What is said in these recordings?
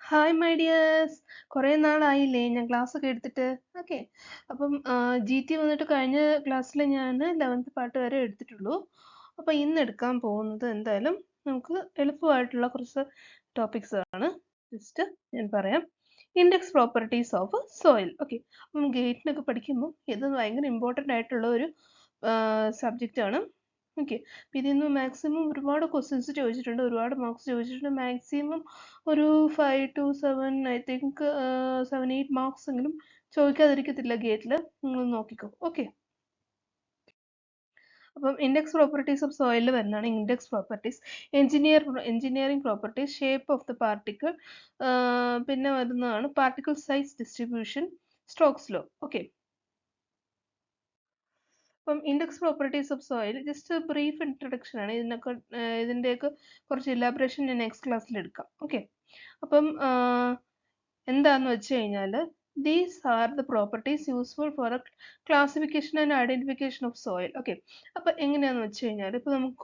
Hi my dears. കുറേ നാളായില്ലേ ഞാൻ ക്ലാസ്സൊക്കെ എടുത്തിട്ട്. ഓക്കെ. അപ്പം GT വന്നിട്ട് കഴിഞ്ഞ ക്ലാസ്സിൽ ഞാൻ 11th പാർട്ട് വരെ എടുത്തിട്ടുള്ളൂ. അപ്പോൾ ഇന്ന് എടുക്കാൻ പോകുന്നത് എന്തായാലും നമുക്ക് എളുപ്പമായിട്ടുള്ള കുറച്ച് ടോപ്പിക്സ് ആണ്. ജസ്റ്റ് ഞാൻ പറയാം. Index properties of soil. Okay. അപ്പം ഗേറ്റിനൊക്കെ പഠിക്കുമ്പോൾ ഇത് ഭയങ്കര ഇമ്പോർട്ടൻ്റ് ആയിട്ടുള്ള ഒരു സബ്ജക്റ്റ് ആണ്. ഓക്കെ. ഇതിൽ നിന്ന് മാക്സിമം ഒരുപാട് ക്വസ്റ്റ്യൻസ് ചോദിച്ചിട്ടുണ്ട്, ഒരുപാട് മാർക്സ് ചോദിച്ചിട്ടുണ്ട്. മാക്സിമം ഒരു 5 to 7, ഐ തിങ്ക് 7-8 മാർക്സ് എങ്കിലും ചോദിക്കാതിരിക്കത്തില്ല ഗേറ്റിൽ. നിങ്ങൾ നോക്കിക്കോ. ഓക്കെ. അപ്പം ഇൻഡെക്സ് പ്രോപ്പർട്ടീസ് ഓഫ് സോയിലിൽ വരുന്നതാണ് index properties. Engineering properties, shape of the particle, പിന്നെ വരുന്നതാണ് particle size distribution, Stokes law. Okay. അപ്പം index properties of soil just brief introduction ആണ്. ഇതിൻ്റെയൊക്കെ കുറച്ച് ഇലാബറേഷൻ ഞാൻ നെക്സ്റ്റ് ക്ലാസ്സിൽ എടുക്കാം. ഓക്കെ. അപ്പം എന്താന്ന് വെച്ച് കഴിഞ്ഞാൽ these are the properties useful for A classification and identification of soil. Okay. അപ്പം എങ്ങനെയാന്ന് വെച്ച് കഴിഞ്ഞാൽ ഇപ്പോൾ നമുക്ക്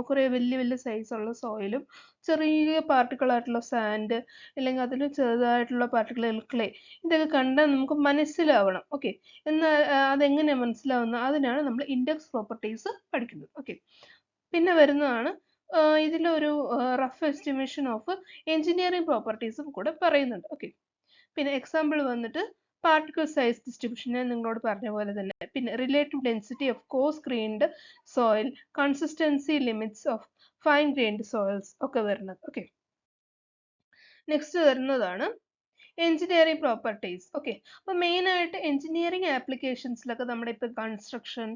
കുറേ വലിയ വലിയ സൈസുള്ള സോയിലും ചെറിയ പാർട്ടിക്കിൾ ആയിട്ടുള്ള സാൻഡ്, അല്ലെങ്കിൽ അതിൽ ചെറുതായിട്ടുള്ള പാർട്ടിക്കിൾ ക്ലേ, ഇതൊക്കെ കണ്ടാൽ നമുക്ക് മനസ്സിലാവണം. ഓക്കെ. എന്നാൽ അതെങ്ങനെയാണ് മനസ്സിലാവുന്നത്, അതിനാണ് നമ്മൾ ഇൻഡെക്സ് പ്രോപ്പർട്ടീസ് പഠിക്കുന്നത്. ഓക്കെ. പിന്നെ വരുന്നതാണ് ഇതിലൊരു റഫ് എസ്റ്റിമേഷൻ ഓഫ് എഞ്ചിനീയറിംഗ് പ്രോപ്പർട്ടീസും കൂടെ പറയുന്നുണ്ട്. ഓക്കെ. പിന്നെ എക്സാമ്പിൾ വന്നിട്ട് പാർട്ടിക്കിൾ സൈസ് ഡിസ്ട്രിബ്യൂഷൻ, ഞാൻ നിങ്ങളോട് പറഞ്ഞ പോലെ തന്നെ. പിന്നെ relative density of course grained soil, consistency limits of fine grained soils ഒക്കെ വരുന്നത്. ഓക്കെ. നെക്സ്റ്റ് വരുന്നതാണ് എഞ്ചിനീയറിംഗ് പ്രോപ്പർട്ടീസ്. ഓക്കെ. അപ്പോൾ മെയിനായിട്ട് എഞ്ചിനീയറിംഗ് ആപ്ലിക്കേഷൻസിലൊക്കെ നമ്മുടെ ഇപ്പോൾ കൺസ്ട്രക്ഷൻ,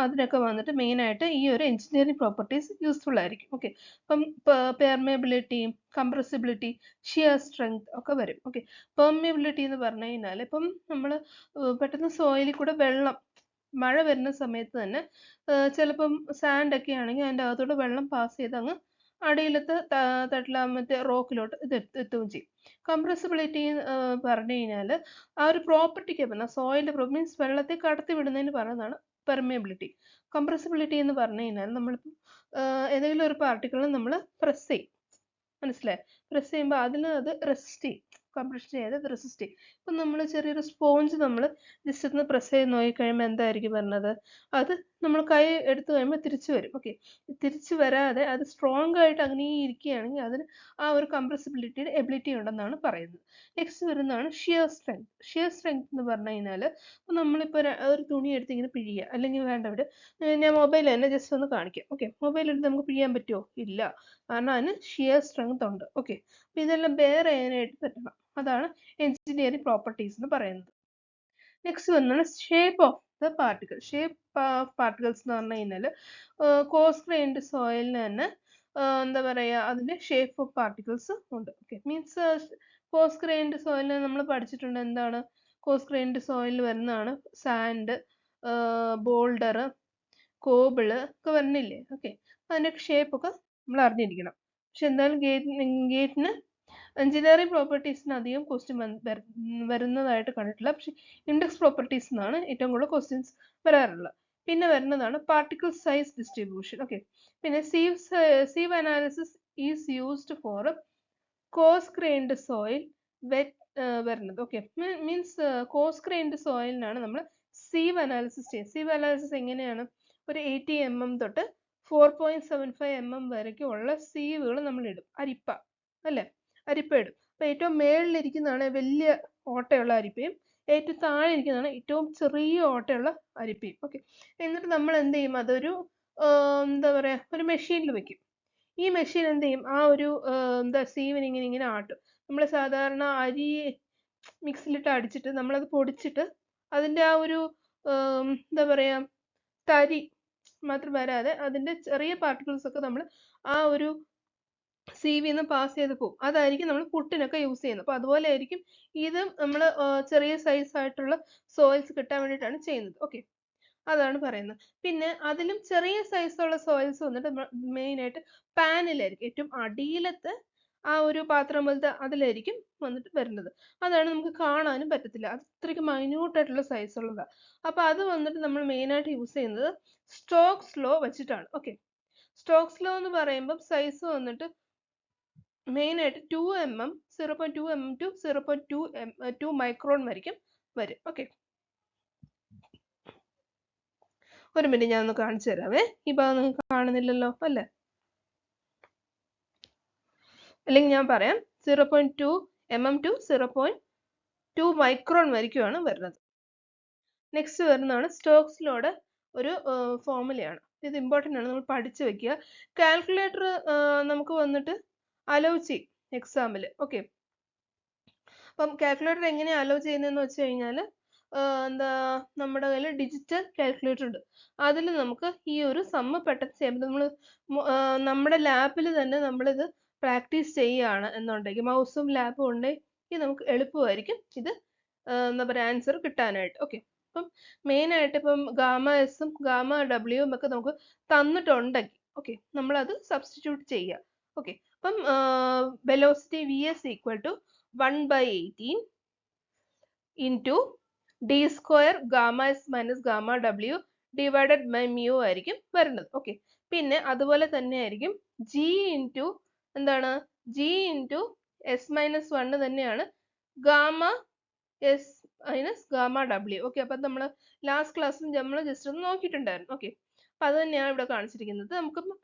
അതിനൊക്കെ വന്നിട്ട് മെയിനായിട്ട് ഈ ഒരു എഞ്ചിനീയറിംഗ് പ്രോപ്പർട്ടീസ് യൂസ്ഫുൾ ആയിരിക്കും. ഓക്കെ. അപ്പം പെർമിയബിലിറ്റി, കംപ്രസിബിലിറ്റി, ഷിയർ സ്ട്രെങ്ത് ഒക്കെ വരും. ഓക്കെ. പെർമിയബിലിറ്റി എന്ന് പറഞ്ഞു കഴിഞ്ഞാൽ ഇപ്പം നമ്മൾ പെട്ടെന്ന് സോയിലിൽ കൂടെ വെള്ളം, മഴ വരുന്ന സമയത്ത് തന്നെ ചിലപ്പം സാൻഡ് ഒക്കെ ആണെങ്കിൽ അതിൻ്റെ അകത്തോട്ട് വെള്ളം പാസ് ചെയ്ത് അങ്ങ് അടിയിലത്തെ തട്ടിലാമത്തെ റോക്കിലോട്ട് ഇത് എത്തുകയും ചെയ്യും. കംപ്രസിബിലിറ്റി പറഞ്ഞു കഴിഞ്ഞാൽ ആ ഒരു പ്രോപ്പർട്ടിക്ക് പറഞ്ഞാൽ സോയിലിൻ്റെ മീൻസ് വെള്ളത്തെ കടത്തി വിടുന്നതിന് പറയുന്നതാണ് പെർമിയബിലിറ്റി. കംപ്രസിബിലിറ്റി എന്ന് പറഞ്ഞു കഴിഞ്ഞാൽ നമ്മളിപ്പം ഏതെങ്കിലും ഒരു പാർട്ടിക്കിളിനെ നമ്മൾ പ്രസ് ചെയ്യും, മനസ്സിലായി? പ്രസ് ചെയ്യുമ്പോൾ അതിൽ അത് റെസിസ്റ്റ് ചെയ്യും. കംപ്രഷൻ ചെയ്ത് അത് റെസിസ്റ്റ് ചെയ്യും. ഇപ്പം നമ്മൾ ചെറിയൊരു സ്പോഞ്ച് നമ്മൾ ജസ്റ്റ് ഒന്ന് പ്രസ് ചെയ്ത് നോക്കിക്കഴിയുമ്പോൾ എന്തായിരിക്കും വരുന്നത്, അത് നമ്മൾ കൈ എടുത്തു കഴിയുമ്പോൾ തിരിച്ചു വരും. ഓക്കെ. തിരിച്ചു വരാതെ അത് സ്ട്രോങ് ആയിട്ട് അങ്ങനെ ഇരിക്കുകയാണെങ്കിൽ അതിന് ആ ഒരു കംപ്രസിബിലിറ്റിയുടെ എബിലിറ്റി ഉണ്ടെന്നാണ് പറയുന്നത്. നെക്സ്റ്റ് വരുന്നതാണ് ഷിയർ സ്ട്രെങ്ത്. ഷിയർ സ്ട്രെങ്ത് എന്ന് പറഞ്ഞു കഴിഞ്ഞാൽ ഇപ്പം നമ്മളിപ്പോൾ ഒരു തുണി എടുത്ത് ഇങ്ങനെ പിഴിയുക, അല്ലെങ്കിൽ വേണ്ട ഇവിടെ ഞാൻ മൊബൈൽ തന്നെ ജസ്റ്റ് ഒന്ന് കാണിക്കാം. ഓക്കെ. മൊബൈൽ എടുത്ത് നമുക്ക് പിഴിയാൻ പറ്റുമോ? ഇല്ല. കാരണം അതിന് ഷിയർ സ്ട്രെങ്ത് ഉണ്ട്. ഓക്കെ. അപ്പം ഇതെല്ലാം ബെയർ ചെയ്യാനായിട്ട് പറ്റണം. അതാണ് എഞ്ചിനീയറിംഗ് പ്രോപ്പർട്ടീസ് എന്ന് പറയുന്നത്. നെക്സ്റ്റ് വന്നാണ് shape of the particle. Shape of particles എന്ന് പറഞ്ഞു കഴിഞ്ഞാൽ കോഴ്സ് ഗ്രെയിൻഡ് സോയിലിന് തന്നെ എന്താ പറയുക, അതിൻ്റെ ഷേപ്പ് ഓഫ് പാർട്ടിക്കിൾസ് ഉണ്ട്. ഓക്കെ. മീൻസ് കോഴ്സ് ഗ്രൈൻഡ് സോയിലിന് നമ്മൾ പഠിച്ചിട്ടുണ്ട്. എന്താണ് കോഴ്സ് ഗ്രൈൻഡ് സോയിലിൽ വരുന്നതാണ് സാൻഡ്, ബോൾഡർ, കോബിള് ഒക്കെ വരുന്നില്ലേ? ഓക്കെ. അതിൻ്റെ ഷേപ്പ് ഒക്കെ നമ്മൾ അറിഞ്ഞിരിക്കണം. പക്ഷെ എന്തായാലും ഗേറ്റിന് എഞ്ചിനീയറിംഗ് പ്രോപ്പർട്ടീസിന് അധികം ക്വസ്റ്റ്യൻ വരുന്നതായിട്ട് കണ്ടിട്ടില്ല. പക്ഷെ ഇൻഡെക്സ് പ്രോപ്പർട്ടീസ് എന്നാണ് ഏറ്റവും കൂടുതൽ ക്വസ്റ്റ്യൻസ് വരാറുള്ളത്. പിന്നെ വരുന്നതാണ് പാർട്ടിക്കിൾ സൈസ് ഡിസ്ട്രിബ്യൂഷൻ. ഓക്കെ. പിന്നെ sieve analysis is used for coarse grained soil wet വരുന്നത്. ഓക്കെ. മീൻസ് കോഴ്സ് ഗ്രെയിൻഡ് സോയിലിനാണ് നമ്മൾ സീവ് അനാലിസിസ് ചെയ്യുക. സീവ് അനാലിസിസ് എങ്ങനെയാണ്, ഒരു 80 mm തൊട്ട് 4.75 mm വരയ്ക്കും ഉള്ള സീവുകൾ നമ്മൾ ഇടും. അരിപ്പ അല്ലേ, അരിപ്പ ഇടും. അപ്പം ഏറ്റവും മേളിലിരിക്കുന്നതാണ് വലിയ ഓട്ടയുള്ള അരിപ്പയും, ഏറ്റവും താഴെ ഇരിക്കുന്നതാണ് ഏറ്റവും ചെറിയ ഓട്ടയുള്ള അരിപ്പയും. ഓക്കെ. എന്നിട്ട് നമ്മൾ എന്ത് ചെയ്യും, അതൊരു എന്താ പറയുക, ഒരു മെഷീനിൽ വെക്കും. ഈ മെഷീൻ എന്ത് ചെയ്യും, ആ ഒരു എന്താ സീവിന് ഇങ്ങനെ ഇങ്ങനെ ആട്ടും. നമ്മൾ സാധാരണ അരി മിക്സിയിലിട്ട് അടിച്ചിട്ട് നമ്മളത് പൊടിച്ചിട്ട് അതിൻ്റെ ആ ഒരു എന്താ പറയുക, തരി മാത്രം വരാതെ അതിൻ്റെ ചെറിയ പാർട്ടിക്കിൾസ് ഒക്കെ നമ്മൾ ആ ഒരു സീവിൽ നിന്ന് പാസ് ചെയ്ത് പോകും. അതായിരിക്കും നമ്മൾ പുട്ടിനൊക്കെ യൂസ് ചെയ്യുന്നത്. അപ്പോൾ അതുപോലെ ആയിരിക്കും ഇത് നമ്മൾ ചെറിയ സൈസ് ആയിട്ടുള്ള സോയിൽസ് കിട്ടാൻ വേണ്ടിയിട്ടാണ് ചെയ്യുന്നത്. ഓക്കെ. അതാണ് പറയുന്നത്. പിന്നെ അതിലും ചെറിയ സൈസുള്ള സോയിൽസ് വന്നിട്ട് മെയിനായിട്ട് പാനിലായിരിക്കും, ഏറ്റവും അടിയിലത്തെ ആ ഒരു പാത്രം പോലത്തെ അതിലായിരിക്കും വന്നിട്ട് വരുന്നത്. അതാണ് നമുക്ക് കാണാനും പറ്റത്തില്ല, അത്രയ്ക്ക് മൈന്യൂട്ടായിട്ടുള്ള സൈസ് ഉള്ളതാണ്. അപ്പോൾ അത് വന്നിട്ട് നമ്മൾ മെയിനായിട്ട് യൂസ് ചെയ്യുന്നത് സ്റ്റോക്സ് ലോ വെച്ചിട്ടാണ്. ഓക്കെ. സ്റ്റോക്സ് ലോ എന്ന് പറയുമ്പം സൈസ് വന്നിട്ട് മെയിൻ ആയിട്ട് 2 mm 0.2 mm ടു 0.2 മൈക്രോൺ വരും. ഓക്കെ, ഒരു മിനിറ്റ് ഞാൻ ഒന്ന് കാണിച്ചു തരാവേ. ഈ ഭാഗം നിങ്ങൾക്ക് കാണുന്നില്ലല്ലോ അല്ലേ? അല്ലെങ്കിൽ ഞാൻ പറയാം, 0.2 mm ടു 0.2 മൈക്രോൺ വരയ്ക്കുമാണ് വരുന്നത്. നെക്സ്റ്റ് വരുന്നതാണ് സ്റ്റോക്സ് ലോയുടെ ഒരു ഫോർമുലയാണ്. ഇത് ഇമ്പോർട്ടൻ്റ് ആണ്, നമ്മൾ പഠിച്ചു വെക്കുക. കാൽക്കുലേറ്റർ നമുക്ക് വന്നിട്ട് അലോ ചെയ്യും എക്സാമിൽ. ഓക്കെ, അപ്പം കാൽക്കുലേറ്റർ എങ്ങനെയാണ് അലോ ചെയ്യുന്നതെന്ന് വെച്ച് കഴിഞ്ഞാൽ, എന്താ, നമ്മുടെ കയ്യിൽ ഡിജിറ്റൽ കാൽക്കുലേറ്റർ ഉണ്ട്. അതിൽ നമുക്ക് ഈ ഒരു സമ്മ് പെട്ടെന്ന് ചെയ്യുമ്പോൾ നമ്മൾ നമ്മുടെ ലാപ്പിൽ തന്നെ നമ്മളിത് പ്രാക്ടീസ് ചെയ്യുകയാണ് എന്നുണ്ടെങ്കിൽ, മൗസും ലാപ്പും ഉണ്ടെങ്കിൽ നമുക്ക് എളുപ്പമായിരിക്കും ഇത് എന്താ പറയുക ആൻസർ കിട്ടാനായിട്ട്. ഓക്കെ, അപ്പം മെയിനായിട്ട് ഇപ്പം ഗാമ എസും ഗാമ ഡബ്ല്യുവും ഒക്കെ നമുക്ക് തന്നിട്ടുണ്ടെങ്കിൽ ഓക്കെ, നമ്മളത് സബ്സ്റ്റിറ്റ്യൂട്ട് ചെയ്യുക. ഓക്കെ, അപ്പം velocity V S equal to 1/18 into D square gamma S minus gamma W divided by mu ആയിരിക്കും വരുന്നത്. ഓക്കെ, പിന്നെ അതുപോലെ തന്നെ ആയിരിക്കും ജി ഇൻറ്റു എന്താണ്, ജി ഇൻറ്റു എസ് മൈനസ് 1 തന്നെയാണ് gamma S minus gamma W. Okay, അപ്പം നമ്മൾ ലാസ്റ്റ് ക്ലാസ്സിൽ നമ്മൾ ജസ്റ്റ് ഒന്ന് നോക്കിയിട്ടുണ്ടായിരുന്നു. ഓക്കെ, അപ്പം അത് തന്നെയാണ് ഇവിടെ കാണിച്ചിരിക്കുന്നത്. നമുക്കിപ്പം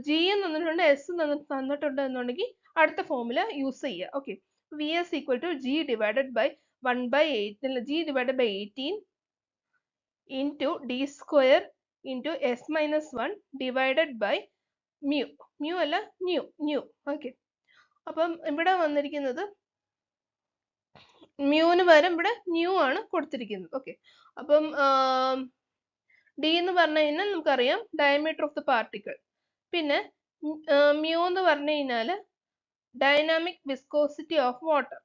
ജി തന്നിട്ടുണ്ട്, എസ് തന്നിട്ടുണ്ട് എന്നുണ്ടെങ്കിൽ അടുത്ത ഫോർമുല യൂസ് ചെയ്യുക. Okay, V S equal to G divided by 1/8 G divided by 18 into D square into S minus 1 divided by mu. Mu അല്ല, ന്യൂ. ഓക്കെ, അപ്പം ഇവിടെ വന്നിരിക്കുന്നത് മ്യൂവിന് പകരം ഇവിടെ ന്യൂ ആണ് കൊടുത്തിരിക്കുന്നത്. ഓക്കെ, അപ്പം ഡി എന്ന് പറഞ്ഞു കഴിഞ്ഞാൽ നമുക്കറിയാം ഡയമീറ്റർ ഓഫ് ദ പാർട്ടിക്കിൾ. പിന്നെ മ്യൂ എന്ന് പറഞ്ഞു കഴിഞ്ഞാൽ ഡൈനാമിക് വിസ്കോസിറ്റി ഓഫ് വാട്ടർ.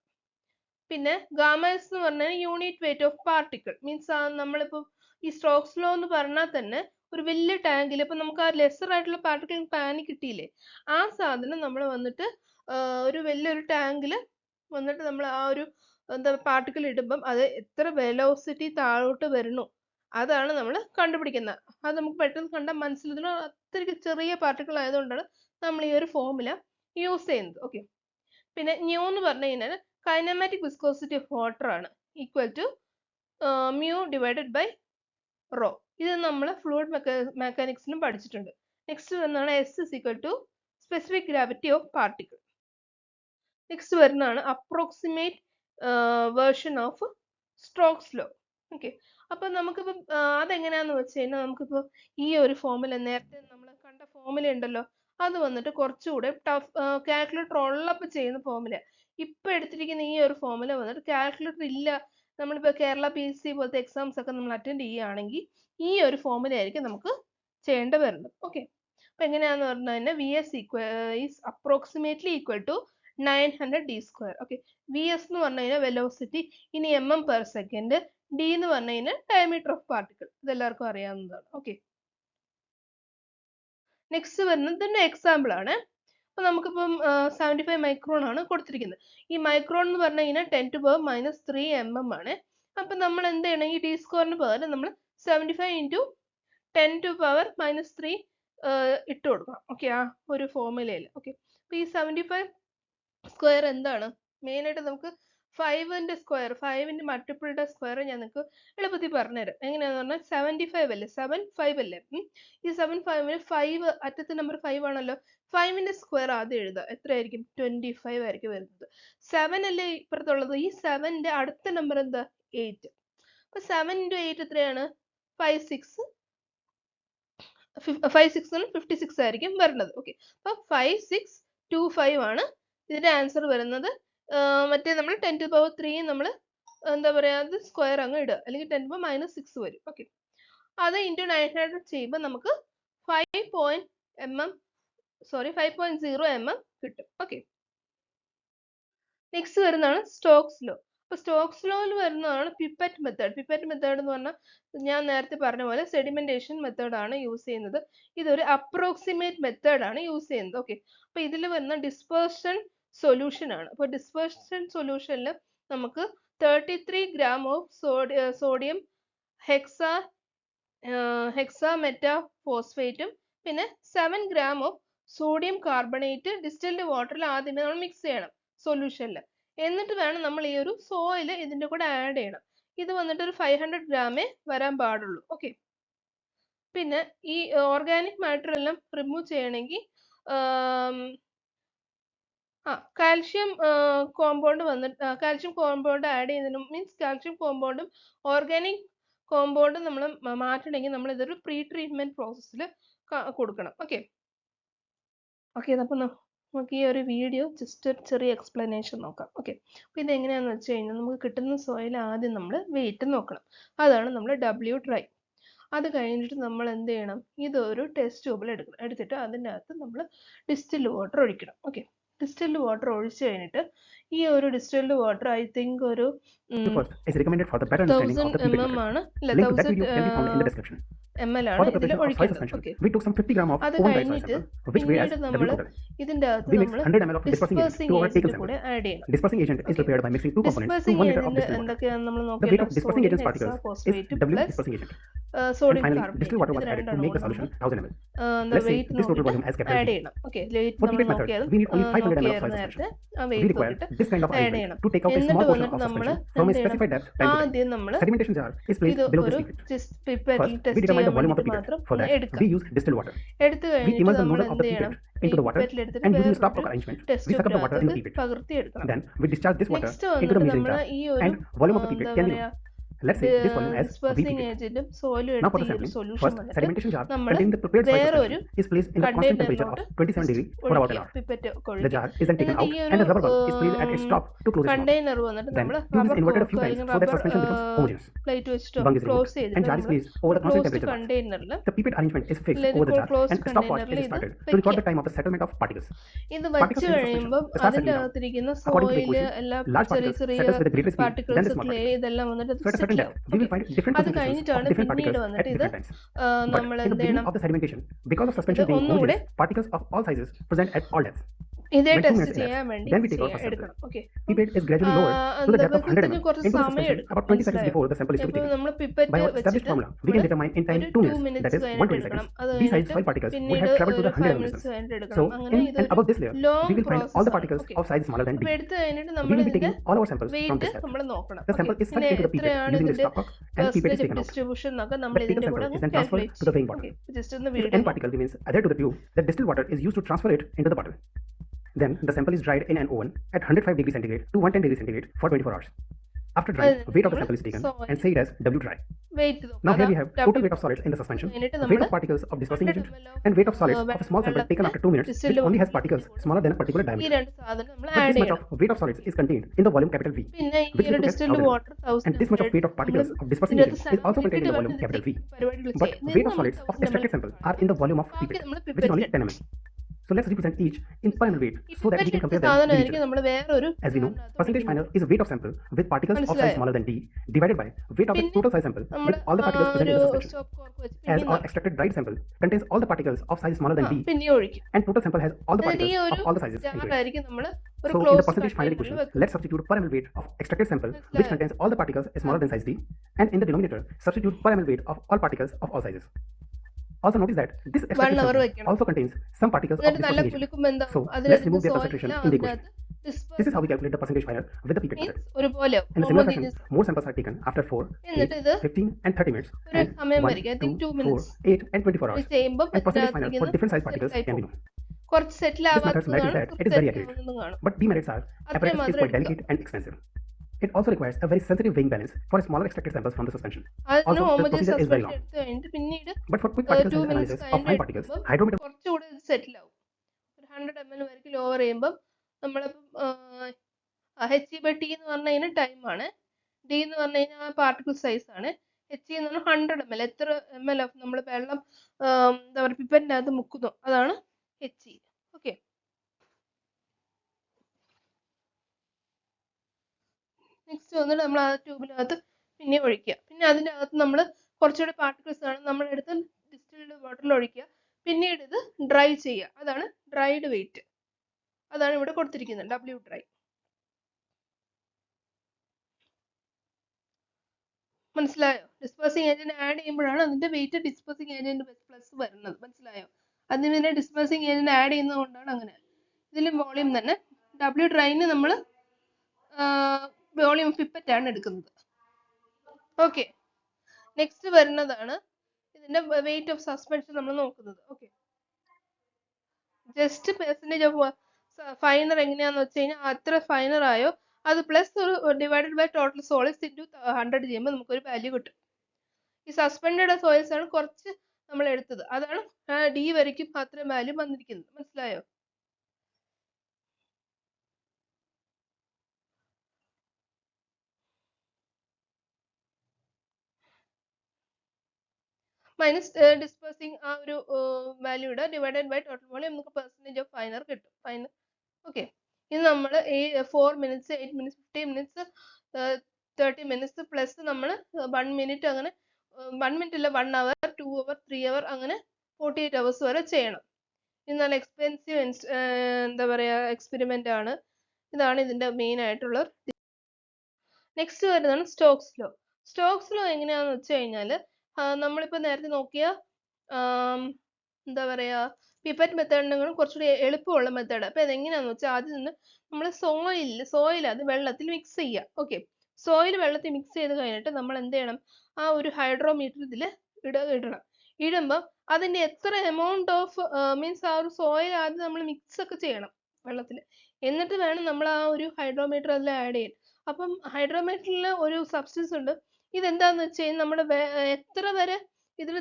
പിന്നെ ഗാമ എസ് എന്ന് പറഞ്ഞാൽ unit weight of particle. Means നമ്മളിപ്പോൾ ഈ സ്റ്റോക്സ് ലോ എന്ന് പറഞ്ഞാൽ തന്നെ ഒരു വലിയ ടാങ്കിൽ ഇപ്പം നമുക്ക് ആ ലെസർ ആയിട്ടുള്ള പാർട്ടിക്കിൾ പാനി കിട്ടിയില്ലേ, ആ സാധനം നമ്മൾ വന്നിട്ട് ഒരു വലിയൊരു ടാങ്കിൽ വന്നിട്ട് നമ്മൾ ആ ഒരു എന്താ പാർട്ടിക്കിൾ ഇടുമ്പം അത് എത്ര വെലോസിറ്റി താഴോട്ട് വരുന്നു അതാണ് നമ്മൾ കണ്ടുപിടിക്കുന്നത്. അത് നമുക്ക് പെട്ടെന്ന് കണ്ടാൽ മനസ്സിലാകുന്ന അത്രയ്ക്ക് ചെറിയ പാർട്ടിക്കിൾ ആയതുകൊണ്ടാണ് നമ്മൾ ഈ ഒരു ഫോർമുല യൂസ് ചെയ്യുന്നത്. ഓക്കെ, പിന്നെ ന്യൂ എന്ന് പറഞ്ഞു കഴിഞ്ഞാൽ കൈനമാറ്റിക് വിസ്കോസിറ്റി ഓഫ് വാട്ടർ ആണ്, equal to mu divided by rho. ഇത് നമ്മൾ ഫ്ലൂയിഡ് മെക്കാനിക്സിലും പഠിച്ചിട്ടുണ്ട്. നെക്സ്റ്റ് വരുന്നതാണ് S is equal to specific gravity of particle. Next വരുന്നതാണ് approximate version of Stokes law. Okay, അപ്പം നമുക്കിപ്പം അതെങ്ങനെയാന്ന് വെച്ച് കഴിഞ്ഞാൽ നമുക്കിപ്പോൾ ഈ ഒരു ഫോർമുല നേരത്തെ നമ്മൾ കണ്ട ഫോർമുല ഉണ്ടല്ലോ, അത് വന്നിട്ട് കുറച്ചുകൂടെ ടഫ്, കാൽക്കുലേറ്റർ ഉള്ളപ്പോൾ ചെയ്യുന്ന ഫോർമുല. ഇപ്പം എടുത്തിരിക്കുന്ന ഈ ഒരു ഫോർമുല വന്നിട്ട് കാൽക്കുലേറ്റർ ഇല്ല, നമ്മളിപ്പോൾ കേരള PSC പോലത്തെ എക്സാംസ് ഒക്കെ നമ്മൾ അറ്റൻഡ് ചെയ്യുകയാണെങ്കിൽ ഈ ഒരു ഫോർമുല ആയിരിക്കും നമുക്ക് ചെയ്യേണ്ടി വരുന്നത്. ഓക്കെ, അപ്പം എങ്ങനെയാന്ന് പറഞ്ഞു കഴിഞ്ഞാൽ V S is approximately equal to 900 d square. Okay, V S എന്ന് പറഞ്ഞു കഴിഞ്ഞാൽ വെലോസിറ്റി, ഇനി mm/s, ഡി എന്ന് പറഞ്ഞു കഴിഞ്ഞാൽ ഡയമീറ്റർ ഓഫ് പാർട്ടിക്കിൾ. ഇതെല്ലാവർക്കും അറിയാവുന്നതാണ്. ഓക്കെ, നെക്സ്റ്റ് വരുന്നത് ഇതിന്റെ എക്സാമ്പിൾ ആണ്. അപ്പൊ നമുക്കിപ്പം 75 മൈക്രോൺ ആണ് കൊടുത്തിരിക്കുന്നത്. ഈ മൈക്രോൺ എന്ന് പറഞ്ഞു കഴിഞ്ഞാൽ 10⁻³ mm ആണ്. അപ്പൊ നമ്മൾ എന്ത് ചെയ്യണം, ഈ ഡി സ്ക്വയറിന് പകരം നമ്മൾ 75 ഇൻറ്റു 10⁻³ ഇട്ട് കൊടുക്കണം. ഓക്കെ, ആ ഒരു ഫോർമുലയിൽ. ഓക്കെ, അപ്പൊ ഈ 75 സ്ക്വയർ എന്താണ്, മെയിൻ ആയിട്ട് നമുക്ക് 5ന്റെ സ്ക്വയർ, 5ന്റെ മൾട്ടിപ്പിളിന്റെ സ്ക്വയർ ഞാൻ നിങ്ങൾക്ക് എളുപ്പത്തിൽ പറഞ്ഞുതരാം. എങ്ങനെയാന്ന് പറഞ്ഞാൽ 75 അല്ലേ, 75 അല്ലേ, ഈ 75ന് 5 അറ്റത്തെ നമ്പർ 5 ആണല്ലോ, 5ന്റെ സ്ക്വയർ ആദ്യം എഴുതുക. എത്രയായിരിക്കും, 25 ആയിരിക്കും വരുന്നത്. 7 അല്ലേ ഇപ്പുറത്തുള്ളത്, ഈ 7ന്റെ അടുത്ത നമ്പർ എന്താ, 8. അപ്പൊ 7 ഇൻറ്റു 8 എത്രയാണ്, 56 56 ആയിരിക്കും വരുന്നത്. ഓക്കെ, അപ്പൊ 5625 ആണ് ഇതിന്റെ ആൻസർ വരുന്നത്. മറ്റേ നമ്മൾ 10⁻³ നമ്മൾ എന്താ പറയാ, അത് സ്ക്വയർ അങ്ങ് ഇടുക, അല്ലെങ്കിൽ 10⁻⁻6 വരും. ഓക്കെ, അത് ഇൻറ്റു 900 ചെയ്യുമ്പോൾ നമുക്ക് 5.0 mm കിട്ടും. ഓക്കെ, നെക്സ്റ്റ് വരുന്നതാണ് സ്റ്റോക്സ് ലോ. അപ്പൊ സ്റ്റോക്സ് ലോയിൽ വരുന്നതാണ് പിപ്പറ്റ് മെത്തേഡ്. പിപ്പറ്റ് മെത്തേഡ് എന്ന് പറഞ്ഞാൽ ഞാൻ നേരത്തെ പറഞ്ഞ പോലെ സെഡിമെന്റേഷൻ മെത്തേഡ് ആണ് യൂസ് ചെയ്യുന്നത്. ഇതൊരു അപ്രോക്സിമേറ്റ് മെത്തേഡ് ആണ് യൂസ് ചെയ്യുന്നത്. ഓക്കെ, അപ്പൊ ഇതിൽ വരുന്ന ഡിസ്പേർഷൻ സൊല്യൂഷൻ ആണ്. അപ്പൊ ഡിസ്പേർഷൻ സൊല്യൂഷനിൽ നമുക്ക് 33 gram of sodium hexa meta ഫോസ്ഫേറ്റും പിന്നെ 7 gram of sodium carbonate distilled വാട്ടറിൽ ആദ്യമേ നമ്മൾ മിക്സ് ചെയ്യണം സൊല്യൂഷനിൽ. എന്നിട്ട് വേണം നമ്മൾ ഈ ഒരു സോയിൽ ഇതിന്റെ കൂടെ ആഡ് ചെയ്യണം. ഇത് വന്നിട്ട് ഒരു 500 ഗ്രാമേ വരാൻ പാടുള്ളൂ. ഓക്കെ. പിന്നെ ഈ ഓർഗാനിക് മാറ്റർ എല്ലാം റിമൂവ് ചെയ്യണമെങ്കിൽ കാൽഷ്യം കോമ്പൗണ്ട് വന്നിട്ട് കാൽഷ്യം കോമ്പൗണ്ട് ആഡ് ചെയ്യുന്നതിന് മീൻസ് കാൽഷ്യം കോമ്പൗണ്ടും ഓർഗാനിക് കോമ്പൗണ്ടും നമ്മൾ മാറ്റണമെങ്കിൽ നമ്മൾ ഇതൊരു പ്രീ ട്രീറ്റ്മെന്റ് പ്രോസസ്സിൽ കൊടുക്കണം. ഓക്കെ. അപ്പോൾ നമുക്ക് ഈ ഒരു വീഡിയോ ജസ്റ്റ് ഒരു ചെറിയ എക്സ്പ്ലനേഷൻ നോക്കാം. ഓക്കെ. അപ്പോൾ ഇതെങ്ങനെയാണെന്ന് വെച്ച് കഴിഞ്ഞാൽ നമുക്ക് കിട്ടുന്ന സോയിൽ ആദ്യം നമ്മൾ വെയിറ്റ് നോക്കണം. അതാണ് നമ്മൾ W dry. അത് കഴിഞ്ഞിട്ട് നമ്മൾ എന്ത് ചെയ്യണം, ഇതൊരു ടെസ്റ്റ് ട്യൂബിൽ എടുത്തിട്ട് അതിൻ്റെ അകത്ത് നമ്മൾ ഡിസ്റ്റിൽഡ് വാട്ടർ ഒഴിക്കണം. ഓക്കെ. ഡിസ്റ്റിൽഡ് വാട്ടർ ഒഴിച്ച് കഴിഞ്ഞിട്ട് ഈ ഒരു ഡിസ്റ്റിൽഡ് വാട്ടർ ഐ തിങ്ക് ഒരു 1000 mm ആണ്, അല്ല 1000 ml ആണ് ഇതിൽ ഒഴിക്കേണ്ടത്. ഓക്കെ. അത് കഴിഞ്ഞിട്ട് പിന്നീട് നമ്മൾ ഇതിൻ്റെ അകത്ത് നമ്മൾ ഡിസ്പേഴ്സിംഗ് ഏജന്റ് കൂടെ ആഡ് ചെയ്യണം. ഡിസ്പേഴ്സിംഗ് ഏജന്റ് എന്തൊക്കെയാണെന്ന് നമ്മൾ നോക്കിയാൽ sodium hexaphosphate plus sodium carbonate weight നോക്കിയിട്ട് ആഡ് ചെയ്യണം. ഓക്കെ. വെയിറ്റ് നമ്മൾ നോക്കിയാൽ നേരത്തെ ആ വെയിറ്റ് നോക്കിയിട്ട് ആഡ് ചെയ്യണം. എന്നിട്ട് വന്നിട്ട് നമ്മൾ ആദ്യം നമ്മൾ ഇത് ഒരു പിപ്പറ്റിൽ ടെസ്റ്റ് ചെയ്യാൻ വേണ്ടി മാത്രം എടുക്കാം. എടുത്തു കഴിഞ്ഞിട്ട് നമ്മൾ എന്ത് ചെയ്യണം, പിപ്പറ്റിൽ എടുത്തിട്ട് ടെസ്റ്റ് പകർത്തി എടുക്കണം. നെക്സ്റ്റ് വന്നിട്ട് നമ്മൾ ഈ ഒരു എന്താ പറയാ dispersing agent സോയിലും എടുത്ത് ഈ സൊല്യൂഷൻ വന്നിട്ട് നമ്മൾ വേറൊരു കണ്ടെയ്നറിലോട്ട് പിപ്പറ്റ് ഈ ഒരു കണ്ടെയ്നർ വന്നിട്ട് നമ്മൾ പ്ലേറ്റ് വെച്ചിട്ടോ ക്ലോസ് ചെയ്തിട്ട് കണ്ടെയ്നറിൽ ഇത് വെച്ച് കഴിയുമ്പോൾ അതിൻ്റെ അകത്തിരിക്കുന്ന സോയില് എല്ലാ ചെറിയ ചെറിയ പാർട്ടിക്കിൾസ് ക്ലേ ഇതെല്ലാം വന്നിട്ട് അത് കഴിഞ്ഞിട്ടാണ് പിന്നീട് വന്നിട്ട് ഇത് നമ്മൾ എന്ത് ചെയ്യണം, ഒന്നുകൂടെ ഇതേ ടെസ്റ്റ് ചെയ്യാൻ വേണ്ടി എടുക്കണം. ഓക്കെ. ദിവസത്തിന് കുറച്ച് സമയം എടുക്കും. നമ്മൾ പിപ്പറ്റ് വെച്ചിട്ട് 2 minutes കഴിഞ്ഞിട്ട് എടുക്കണം. അത് കഴിഞ്ഞിട്ട് പിന്നീട് 5 minutes കഴിഞ്ഞിട്ട് എടുക്കണം. അങ്ങനെ ഇതൊരു ലോങ് പ്രോസസ്. അപ്പോൾ എടുത്തു കഴിഞ്ഞിട്ട് നമ്മൾ ഇതിന്റെ വെയിറ്റ് നമ്മൾ നോക്കണം. പിന്നെ എത്രയാണ് ഇതിന്റെ പെർസെന്റേജ് ഡിസ്ട്രിബ്യൂഷൻ എന്നൊക്കെ നമ്മൾ ഇതിന്റെ കൂടെ കാൽക്കുലേറ്റ് ചെയ്യും. ജസ്റ്റ് ഒന്ന് video. Then the sample is dried in an oven at 105 degrees centigrade to 110 degrees centigrade for 24 hours. After drying, weight of the sample is taken and said as W dry. Now here we have total weight of solids in the suspension, weight of particles of dispersing agent, and weight of solids of a small sample taken after 2 minutes, which only has particles smaller than a particular diameter. But this much of weight of solids is contained in the volume capital V, which is distilled water, and this much of weight of particles of dispersing agent is also contained in the volume capital V. But weight of solids of extracted sample are in the volume of pipette, which is only 10 ml. So let's represent each in per ml weight so that we can compare them with each other. As we know, percentage final is weight of sample with particles of size smaller than D divided by weight of the total size sample with all the particles present in the suspension. As our extracted dried sample contains all the particles of size smaller than D and total sample has all the particles of all the sizes included. So in the percentage final equation, let's substitute per ml weight of extracted sample which contains all the particles smaller than size D, and in the denominator substitute per ml weight of all particles of all sizes. Also notice that this extracted sample also contains some particles of dispersing agent. So let's remove their concentration in the equation. This is how we calculate the percentage final with the pipette method. In a similar fashion, more samples are taken after 4, 8, 15 and 30 minutes and 1, 2, 4, 8 and 24 hours. And percentage final for different size particles can be known. This method's merit is that it is very accurate, but demerits are apparatus is quite delicate and expensive. It also requires a very sensitive weighing balance for smaller extracted samples from the suspension. Also, the procedure is very long. But for quick particle size analysis of fine particles, hydrometer 100 ml വരെയ്ക്ക് lower ചെയ്യുമ്പോൾ നമ്മളിപ്പം HE/T എന്ന് പറഞ്ഞു കഴിഞ്ഞാൽ ടൈമാണ്, D എന്ന് പറഞ്ഞു കഴിഞ്ഞാൽ particle size ആണ്, HE എന്ന് പറഞ്ഞാൽ 100 ml എത്ര ml ഓഫ് നമ്മൾ വെള്ളം എന്താ പറയുക പിപ്പറ്റിനകത്ത് മുക്കുന്നു അതാണ് HE. ഓക്കെ. നെക്സ്റ്റ് വന്നിട്ട് നമ്മൾ ആ ട്യൂബിനകത്ത് പിന്നെ ഒഴിക്കുക. പിന്നെ അതിൻ്റെ അകത്ത് നമ്മൾ കുറച്ചുകൂടി പാർട്ടിക്കിൾസ് ആണ് നമ്മളെടുത്ത് ഡിസ്റ്റിൽഡ് വാട്ടറിൽ ഒഴിക്കുക. പിന്നീട് ഇത് ഡ്രൈ ചെയ്യുക. അതാണ് ഡ്രൈഡ് വെയിറ്റ്. അതാണ് ഇവിടെ കൊടുത്തിരിക്കുന്നത് W dry. മനസ്സിലായോ? ഡിസ്പേഴ്സിംഗ് ഏജന്റ് ആഡ് ചെയ്യുമ്പോഴാണ് അതിന്റെ വെയിറ്റ് ഡിസ്പേഴ്സിംഗ് ഏജന്റ് പ്ലസ് വരുന്നത്. മനസ്സിലായോ? അതിനെ ഡിസ്പേഴ്സിങ് ഏജന്റ് ആഡ് ചെയ്യുന്നതുകൊണ്ടാണ് അങ്ങനെ. ഇതിലും വോളിയം തന്നെ. W ഡ്രൈന് നമ്മൾ വോളിയം പിപ്പറ്റ് ആണ് എടുക്കുന്നത്. ഓക്കെ, നെക്സ്റ്റ് വരുന്നതാണ് ഇതിന്റെ വെയിറ്റ് ഓഫ് സസ്പെൻഷൻ നമ്മൾ നോക്കുന്നത്. Okay, just percentage of finer എങ്ങനെയാന്ന് വെച്ച് കഴിഞ്ഞാൽ അത്ര ഫൈനർ ആയോ അത് പ്ലസ് ഒരു divided by total solids into 100 ചെയ്യുമ്പോൾ നമുക്കൊരു വാല്യൂ കിട്ടും. ഈ സസ്പെൻഡഡ് സോയിൽസ് ആണ് കുറച്ച് നമ്മൾ എടുത്തത്, അതാണ് ഡി വരയ്ക്കും അത്രയും വാല്യൂ വന്നിരിക്കുന്നത്. മനസ്സിലായോ? മൈനസ് ഡിസ്പേഴ്സിങ് ആ ഒരു വാല്യൂ ഇടുക, ഡിവൈഡഡ് ബൈ ടോട്ടൽ വോളിയം, നമുക്ക് പെർസെന്റേജ് ഓഫ് ഫൈനർ കിട്ടും. ഫൈനർ. ഓക്കെ, ഇത് നമ്മൾ 4 minutes 8 minutes 15 minutes 30 minutes plus നമ്മൾ 1 മിനിറ്റ് അങ്ങനെ 1 മിനിറ്റ് ഇല്ല 1 അവർ 2 അവർ 3 അവർ അങ്ങനെ 48 അവേഴ്സ് വരെ ചെയ്യണം. ഇത് നല്ല എക്സ്പെൻസീവ് എന്താ പറയുക എക്സ്പെരിമെന്റ് ആണ്. ഇതാണ് ഇതിന്റെ മെയിൻ ആയിട്ടുള്ള. നെക്സ്റ്റ് വരുന്നതാണ് സ്റ്റോക്സ് ലോ. സ്റ്റോക്സ് ലോ എങ്ങനെയാന്ന് വെച്ച് കഴിഞ്ഞാൽ നമ്മളിപ്പോൾ നേരത്തെ നോക്കിയ എന്താ പറയാ പിപ്പറ്റ് മെത്തേഡിനെക്കാളും കുറച്ചുകൂടി എളുപ്പമുള്ള മെത്തേഡ്. അപ്പൊ അതെങ്ങനെയാന്ന് വെച്ചാൽ ആദ്യം നിന്ന് നമ്മൾ സോയിൽ അത് വെള്ളത്തിൽ മിക്സ് ചെയ്യുക. ഓക്കെ, സോയിൽ വെള്ളത്തിൽ മിക്സ് ചെയ്ത് കഴിഞ്ഞിട്ട് നമ്മൾ എന്ത് ചെയ്യണം, ആ ഒരു ഹൈഡ്രോമീറ്റർ ഇതിൽ ഇടണം. ഇടുമ്പോൾ അതിന്റെ എത്ര എമൗണ്ട് ഓഫ് മീൻസ് ആ ഒരു സോയിൽ ആദ്യം നമ്മൾ മിക്സ് ഒക്കെ ചെയ്യണം വെള്ളത്തിൽ, എന്നിട്ട് വേണം നമ്മൾ ആ ഒരു ഹൈഡ്രോമീറ്റർ അതിൽ ആഡ് ചെയ്യാൻ. അപ്പം ഹൈഡ്രോമീറ്ററിൽ ഒരു സബ്സ്റ്റൻസ് ഉണ്ട്. ഇതെന്താന്ന് വെച്ച് കഴിഞ്ഞാൽ നമ്മുടെ എത്ര വരെ ഇതിന്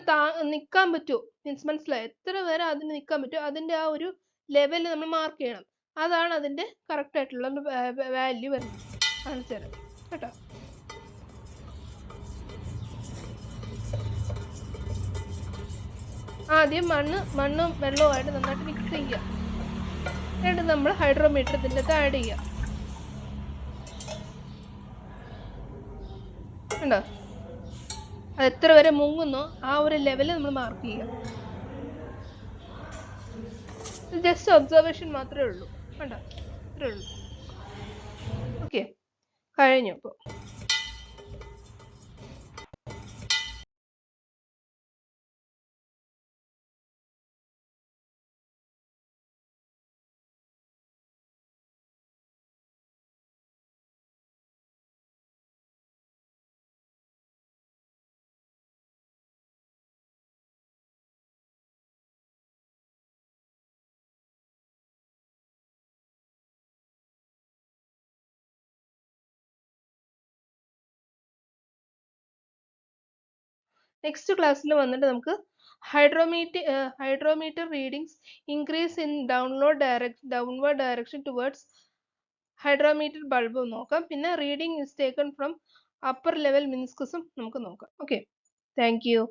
നിൽക്കാൻ പറ്റുമോ, മീൻസ് മനസ്സിലായോ, എത്ര വരെ അതിന് നിൽക്കാൻ പറ്റുമോ അതിന്റെ ആ ഒരു ലെവൽ നമ്മൾ മാർക്ക് ചെയ്യണം. അതാണ് അതിന്റെ കറക്റ്റ് ആയിട്ടുള്ള വാല്യൂ വരുന്നത്. കാണിച്ചു തരാം കേട്ടോ. ആദ്യം മണ്ണും വെള്ളവുമായിട്ട് നന്നായിട്ട് മിക്സ് ചെയ്യുക. എന്നിട്ട് നമ്മൾ ഹൈഡ്രോമീറ്റർ ഇതിൻ്റെ അകത്ത് ആഡ് ചെയ്യുക. കണ്ടോ, അത് എത്ര വരെ മുങ്ങുന്നോ ആ ഒരു ലെവല് നമ്മൾ മാർക്ക് ചെയ്യുക. ജസ്റ്റ് ഒബ്സർവേഷൻ മാത്രമേ ഉള്ളൂ. കണ്ടോ, ഇത്രേ ഉള്ളൂ. ഓക്കെ, കഴിഞ്ഞു. അപ്പോൾ നെക്സ്റ്റ് ക്ലാസ്സിൽ വന്നിട്ട് നമുക്ക് hydrometer readings increase in downward direction towards hydrometer bulb നോക്കാം. പിന്നെ reading is taken from upper level മെനിസ്കസും നമുക്ക് നോക്കാം. Okay, thank U.